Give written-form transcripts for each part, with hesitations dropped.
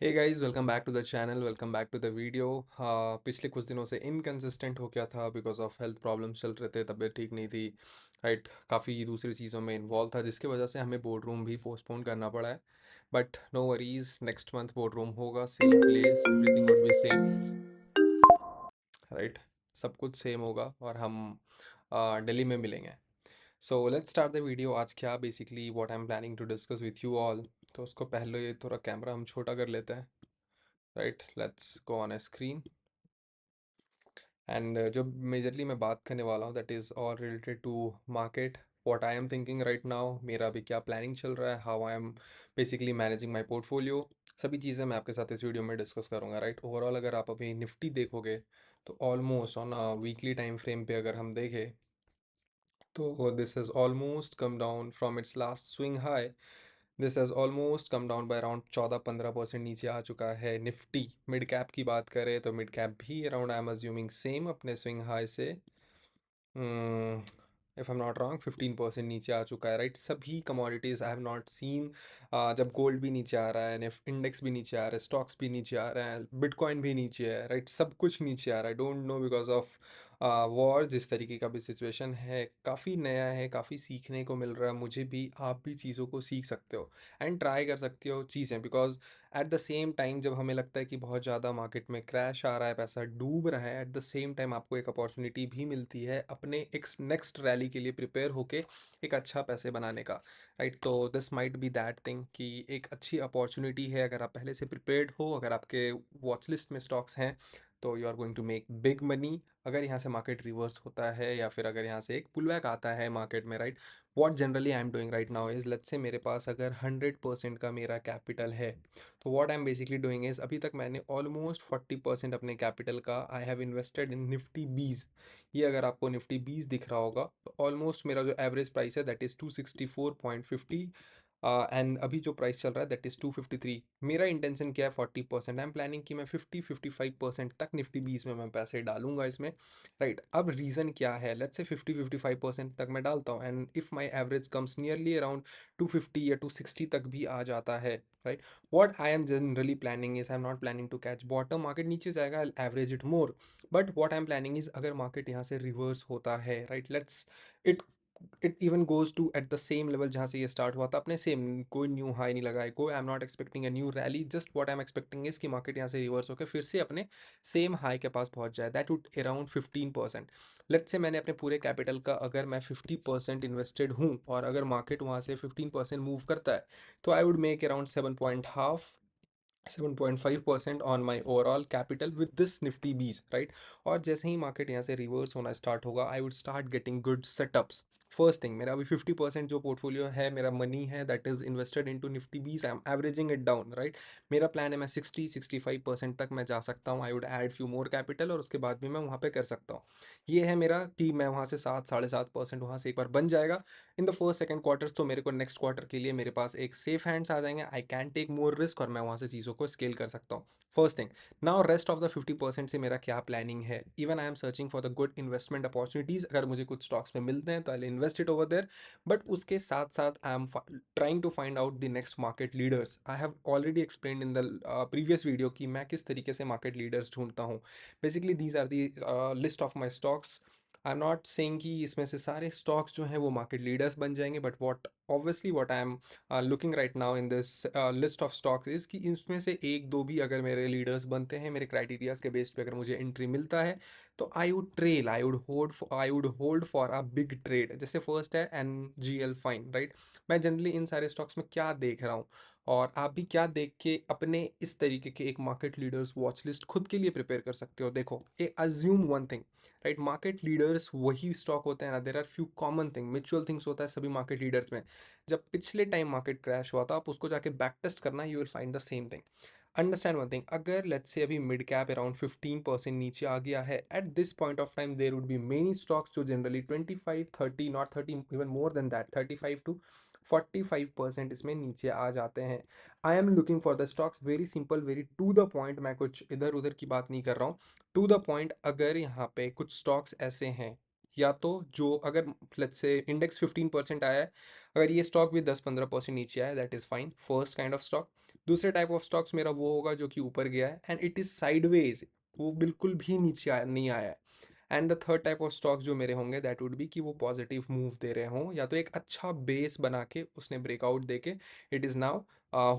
Hey guys, welcome back to the channel. Welcome back to the video. पिछले कुछ दिनों से इनकंसिस्टेंट हो गया था बिकॉज ऑफ हेल्थ प्रॉब्लम्स चल रहे थे, तबीयत ठीक नहीं थी। राइट, काफ़ी दूसरी चीज़ों में इन्वॉल्व था जिसकी वजह से हमें बोर्ड रूम भी पोस्टपोन करना पड़ा है। But no worries, next month board room होगा, same place, everything would be same. Right, सब कुछ सेम होगा और हम दिल्ली में मिलेंगे। So let's start the video. आज क्या basically what I am planning to discuss with you all. तो उसको पहले थोड़ा कैमरा हम छोटा कर लेते हैं। Right, let's go on a screen. And जो मेजरली मैं बात करने वाला हूँ that is all related to market, what I am thinking right now, मेरा अभी क्या प्लानिंग चल रहा है, how I am basically managing my portfolio. सभी चीज़ें मैं आपके साथ इस वीडियो में डिस्कस करूँगा। राइट, ओवरऑल अगर आप अभी निफ्टी देखोगे तो almost on weekly time frame पे अगर हम देखें तो this has almost come down from its last swing high. This has almost come down by around 14-15% नीचे आ चुका है निफ्टी। मिड कैप की बात करें तो मिड कैप भी around I am assuming same अपने स्विंग हाई से if I am not wrong 15% नीचे आ चुका है। राइट, सभी commodities I have not seen. जब गोल्ड भी नीचे आ रहा है, निफ्ट इंडेक्स भी नीचे आ रहा है, स्टॉक्स भी नीचे आ रहे हैं, बिटकॉइन भी नीचे है। राइट, सब कुछ नीचे आ रहा है। Don't know because of war, जिस तरीके का भी सिचुएशन है, काफ़ी नया है, काफ़ी सीखने को मिल रहा है मुझे भी। आप भी चीज़ों को सीख सकते हो एंड ट्राई कर सकते हो चीज़ें, because at the same time जब हमें लगता है कि बहुत ज़्यादा मार्केट में क्रैश आ रहा है, पैसा डूब रहा है, एट द सेम टाइम आपको एक अपॉर्चुनिटी भी मिलती है अपने एक नेक्स्ट रैली के लिए प्रिपेयर होके एक अच्छा पैसे बनाने का। राइट, तो this might be that thing कि एक अच्छी अपॉर्चुनिटी है अगर आप पहले से प्रिपेयर्ड हो, अगर आपके वॉच लिस्ट में स्टॉक्स हैं तो you are going to make big money. अगर यहाँ से मार्केट रिवर्स होता है या फिर अगर यहाँ से एक पुल बैक आता है मार्केट में, right, what generally I am doing right now is, let's say मेरे पास अगर 100% का मेरा कैपिटल है तो what I am basically doing is, अभी तक मैंने ऑलमोस्ट 40% अपने कैपिटल का I have invested in Nifty बीज। ये अगर आपको निफ्टी बीज दिख रहा होगा तो ऑलमोस्ट मेरा जो एवरेज प्राइस है दैट इज़ 264.50। एंड अभी जो प्राइस चल रहा है दैट इज़ 253। मेरा इंटेंशन क्या है, 40%। आई एम प्लानिंग कि मैं 50-55% तक निफ्टी बीज में मैं पैसे डालूंगा इसमें। राइट, अब रीज़न क्या है, लेट्स से 50-55% तक मैं डालता हूँ and if my average comes nearly around 250 या 260 तक भी आ जाता है। Right, what I am generally planning is I'm not planning to catch bottom, market नीचे जाएगा I'll average it more, but what I'm planning is अगर market यहाँ से reverse होता है, right, let's it it even goes to at the same level जहाँ से ये start हुआ था, अपने same, कोई new high नहीं लगा है, कोई I'm not expecting a new rally, just what I'm expecting is कि market यहाँ से reverse होकर फिर से अपने same high के पास पहुँच जाए, that would around 15%। Let's say मैंने अपने पूरे कैपिटल का अगर मैं 50% इन्वेस्टेड हूँ और अगर मार्केट वहाँ से 15% मूव करता है तो I would make around 7.5% on my overall capital with this Nifty बीज। राइट, और जैसे ही मार्केट यहाँ से रिवर्स होना स्टार्ट होगा I would start getting good setups. First thing, मेरा अभी 50% जो पोर्टफोलियो है, मेरा मनी है that is invested into Nifty bees, I am averaging it down. Right, मेरा प्लान है मैं 60-65% तक मैं जा सकता हूँ। I would add few more capital और उसके बाद भी मैं वहाँ पे कर सकता हूँ। ये है मेरा कि मैं वहाँ से 7-7.5% वहाँ से एक बार बन जाएगा in the first second quarters, तो मेरे को नेक्स्ट क्वार्टर के लिए मेरे पास एक सेफ हैंड्स आ जाएंगे, I can take more risk और मैं वहाँ से चीज़ों को स्केल कर सकता हूँ। First thing, now rest of the 50% से मेरा क्या प्लानिंग है, even I am searching for the good investment opportunities. अगर मुझे कुछ स्टॉक्स में मिलते हैं तो I invest it over there, but उसके साथ साथ I am trying to find out the next market leaders. I have already explain in the previous video कि मैं किस तरीके से मार्केट लीडर्स ढूंढता हूँ। Basically these are the list of my stocks. I am not saying कि इसमें से सारे स्टॉक्स जो हैं वो मार्केट लीडर्स बन जाएंगे, but what obviously what I am looking right now in this list of stocks is कि इसमें से एक दो भी अगर मेरे लीडर्स बनते हैं, मेरे क्राइटेरियाज के बेस पे अगर मुझे एंट्री मिलता है तो I would hold for a big trade. जैसे फर्स्ट है NGL फाइन। राइट, मैं जनरली इन सारे स्टॉक्स में क्या देख रहा हूँ और आप भी क्या देख के अपने इस तरीके के एक मार्केट लीडर्स वॉच लिस्ट खुद के लिए प्रिपेयर कर सकते हो। देखो, a assume one thing, right, market leaders वही स्टॉक होते हैं ना, there are few common thing, mutual things होता है सभी मार्केट लीडर्स में। जब पिछले टाइम मार्केट क्रैश हुआ था आप उसको जाके बैक टेस्ट करना, you will find the same thing. Understand one thing, अगर लेट्स से अभी मिड कैप अराउंड 15% नीचे आ गया है at this point of time, there would be many stocks जो generally 25-30, not 30, even more than that, 35-45% इसमें नीचे आ जाते हैं। I am looking for the stocks, very simple, very to the point, मैं कुछ इधर उधर की बात नहीं कर रहा हूँ, टू द पॉइंट। अगर यहाँ पे कुछ स्टॉक्स ऐसे हैं, या तो जो अगर लेट्स से इंडेक्स 15% आया है, अगर ये स्टॉक भी 10-15% नीचे आया that is fine, first kind of stock. दूसरे टाइप ऑफ स्टॉक्स मेरा वो होगा जो कि ऊपर गया है एंड इट इज़ साइडवेज, वो बिल्कुल भी नीचे नहीं आया है। And the third type of stocks जो मेरे होंगे दैट वुड बी कि वो पॉजिटिव मूव दे रहे हों, या तो एक अच्छा बेस बना के उसने ब्रेकआउट दे के it is now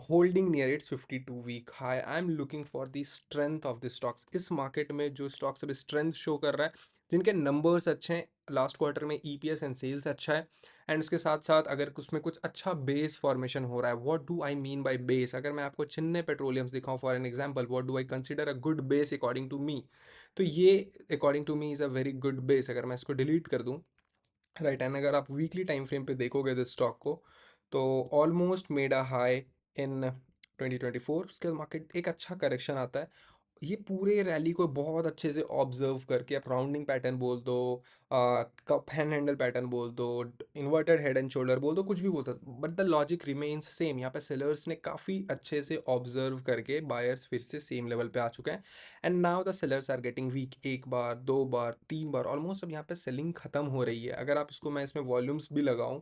holding near its 52 week high. I am looking for the strength of the stocks. इस मार्केट में जो स्टॉक्स अब स्ट्रेंथ शो कर रहा है, जिनके नंबर्स अच्छे हैं, लास्ट क्वार्टर में ईपीएस एंड सेल्स अच्छा है, एंड उसके साथ साथ अगर उसमें कुछ अच्छा बेस फॉर्मेशन हो रहा है। What do I mean by base? अगर मैं आपको चिन्ने पेट्रोलियम्स दिखाऊं for an example, what do I consider a good base according to me? तो ये according to me is a very good base. अगर मैं इसको डिलीट कर दूं, राइट, एंड अगर आप वीकली टाइम फ्रेम पे देखोगे दिस स्टॉक को, तो almost made a high in 2024। उसके बाद मार्केट एक अच्छा करेक्शन आता है। ये पूरे रैली को बहुत अच्छे से ऑब्जर्व करके आप राउंडिंग पैटर्न बोल दो, कप हैंड हैंडल पैटर्न बोल दो, इन्वर्टेड हेड एंड शोल्डर बोल दो, कुछ भी बोल सकते, but the logic remains same. यहाँ पे सेलर्स ने काफ़ी अच्छे से ऑब्जर्व करके बायर्स फिर से सेम लेवल पे आ चुके हैं, and now the sellers are getting weak. एक बार, दो बार, तीन बार, ऑलमोस्ट अब यहाँ पे सेलिंग खत्म हो रही है। अगर आप इसको, मैं इसमें वॉल्यूम्स भी लगाऊं,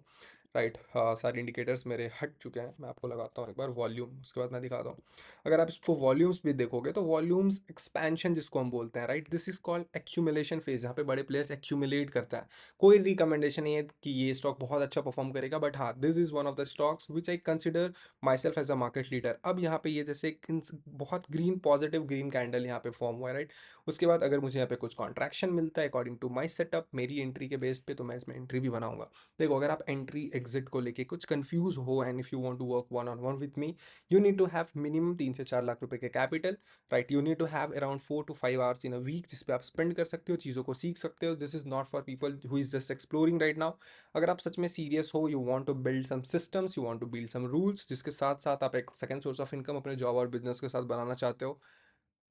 राइट, हाँ, सारे इंडिकेटर्स मेरे हट चुके हैं, मैं आपको लगाता हूँ एक बार वॉल्यूम, उसके बाद मैं दिखाता हूँ। अगर आप इसको वॉल्यूम्स भी देखोगे तो वॉल्यूम्स एक्सपेंशन जिसको हम बोलते हैं, right, this is called accumulation phase. यहाँ पे बड़े प्लेयर्स एक्यूमुलेट करता है। कोई रिकमेंडेशन नहीं है कि ये स्टॉक बहुत अच्छा परफॉर्म करेगा, बट हाँ, this is one of the stocks which I consider myself as a market leader. अब यहाँ पे ये जैसे बहुत ग्रीन, पॉजिटिव ग्रीन कैंडल यहाँ पे फॉर्म हुआ है, राइट। उसके बाद अगर मुझे यहाँ पे कुछ कॉन्ट्रैक्शन मिलता है अकॉर्डिंग टू माई सेटअप, मेरी एंट्री के बेस पे, तो मैं इसमें एंट्री भी बनाऊंगा। देखो, अगर आप एंट्री एग्जिट को लेके कुछ कंफ्यूज हो and if you want to work one on one with me, you need to have minimum 3 से 4 लाख रुपए के capital, right. You need to have around 4 to 5 hours in a week जिस पे आप स्पेंड कर सकते हो, चीज़ों को सीख सकते हो। This is not for people who is just exploring right now. अगर आप सच में सीरियस हो, you want to build some systems, you want to build some rules, जिसके साथ साथ आप एक सेकंड सोर्स ऑफ इनकम अपने जॉब और बिजनेस के साथ बनाना चाहते हो,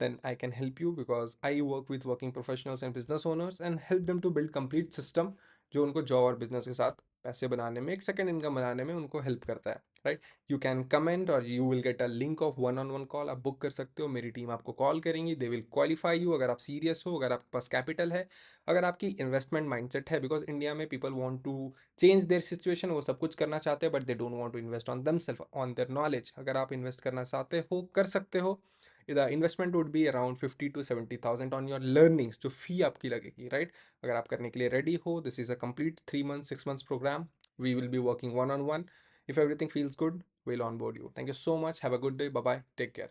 then I can help you because I work with working professionals and business owners and help them to build complete system जो उनको जॉब और बिजनेस के साथ पैसे बनाने में, एक सेकंड इनकम बनाने में उनको हेल्प करता है, राइट। यू कैन कमेंट और you will get a link of one on one call. आप बुक कर सकते हो, मेरी टीम आपको कॉल करेंगी, दे विल क्वालिफाई यू। अगर आप सीरियस हो, अगर आपके पास कैपिटल है, अगर आपकी इन्वेस्टमेंट माइंडसेट है, बिकॉज इंडिया में people want to change their situation, वो सब कुछ करना चाहते हैं but they don't want to invest on themselves, on their knowledge. अगर आप इन्वेस्ट करना चाहते हो, कर सकते हो। the investment would be around 50 to 70,000 on your learnings, जो फी आपकी लगेगी, राइट। अगर आप करने के लिए रेडी हो, this is a complete 3 months 6 months programme. We will be working one on one. If everything feels good, we'll onboard you. Thank you so much. Have a good day. Bye bye. Take care.